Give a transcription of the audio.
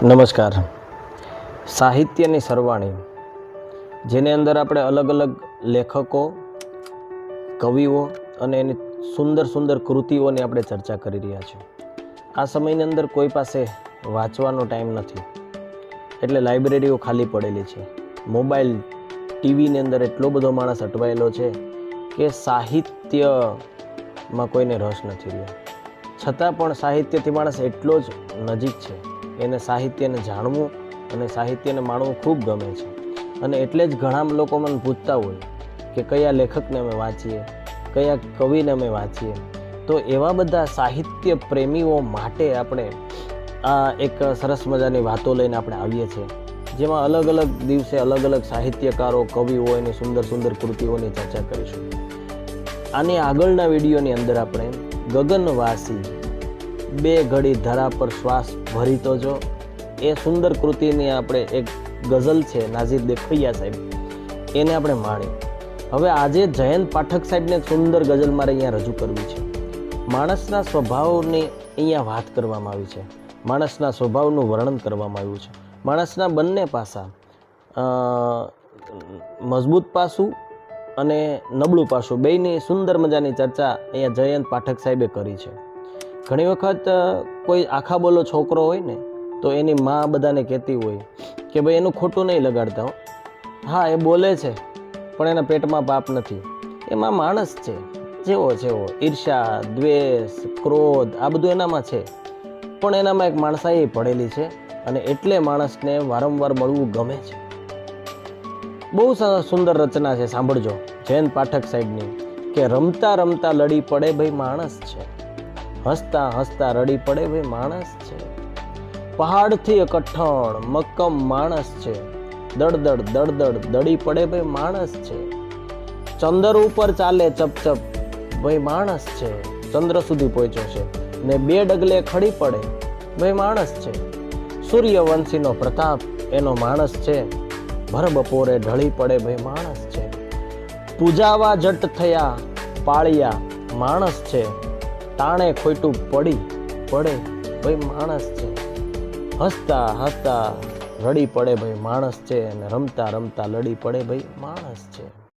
નમસ્કાર. સાહિત્યની સરવાણી, જેની અંદર આપણે અલગ અલગ લેખકો, કવિઓ અને એની સુંદર સુંદર કૃતિઓની આપણે ચર્ચા કરી રહ્યા છીએ. આ સમયની અંદર કોઈ પાસે વાંચવાનો ટાઈમ નથી, એટલે લાઇબ્રેરીઓ ખાલી પડેલી છે. મોબાઈલ, ટીવીની અંદર એટલો બધો માણસ અટવાયેલો છે કે સાહિત્યમાં કોઈને રસ નથી રહ્યો. છતાં પણ સાહિત્યથી માણસ એટલો જ નજીક છે. એને સાહિત્યને જાણવું અને સાહિત્યને માણવું ખૂબ ગમે છે. અને એટલે જ ઘણા લોકો મને પૂછતા હોય કે કયા લેખકને અમે વાંચીએ, કયા કવિને અમે વાંચીએ. તો એવા બધા સાહિત્ય પ્રેમીઓ માટે આપણે આ એક સરસ મજાની વાતો લઈને આપણે આવીએ છીએ, જેમાં અલગ અલગ દિવસે અલગ અલગ સાહિત્યકારો, કવિઓ, એની સુંદર સુંદર કૃતિઓની ચર્ચા કરીશું. આની આગળના વિડીયોની અંદર આપણે ગગનવાસી, બે ઘડી ધરા પર શ્વાસ ભરીતો જો, એ સુંદર કૃતિની આપણે એક ગઝલ છે નાઝીર દેખૈયા સાહેબ, એને આપણે માણી. હવે આજે જયંત પાઠક સાહેબને એક સુંદર ગઝલ મારે અહીંયા રજૂ કરવી છે. માણસના સ્વભાવની અહીંયા વાત કરવામાં આવી છે, માણસના સ્વભાવનું વર્ણન કરવામાં આવ્યું છે. માણસના બંને પાસા, મજબૂત પાસું અને નબળું પાસું, બેયની સુંદર મજાની ચર્ચા અહીંયા જયંત પાઠક સાહેબે કરી છે. ઘણી વખત કોઈ આખા બોલો છોકરો હોય ને, તો એની મા બધાને કહેતી હોય કે ભાઈ એનું ખોટું નહીં લગાડતા હો, હા એ બોલે છે પણ એના પેટમાં પાપ નથી. એમાં માણસ છે, જેવો જેવો ઈર્ષા, દ્વેષ, ક્રોધ, આ બધું એનામાં છે, પણ એનામાં એક માણસાઈ પડેલી છે, અને એટલે માણસને વારંવાર મળવું ગમે છે. બહુ સુંદર રચના છે, સાંભળજો જયંત પાઠક સાહેબની, કે રમતા રમતા લડી પડે ભાઈ માણસ છે, હસતા હસતા રડી પડે ભાઈ માણસ છે, પહાડથી કઠણ મક્કમ માણસ છે, દળદળ દળદળ દડી પડે ભાઈ માણસ છે, ચંદ્ર ઉપર ચાલે ચપચપ ભાઈ માણસ છે, ચંદ્ર સુધી પહોંચ્યો છે ને 2 ડગલે ખડી પડે ભાઈ માણસ છે, સૂર્યવંશીનો પ્રતાપ એનો માણસ છે, ભર બપોરે ઢળી પડે ભાઈ માણસ છે, પૂજાવા જટ થયા પાળિયા માણસ છે, તાણે ખોટું પડે ભાઈ માણસ છે, હસતા હસતા રડી પડે ભાઈ માણસ છે, અને રમતા રમતા લડી પડે ભાઈ માણસ છે.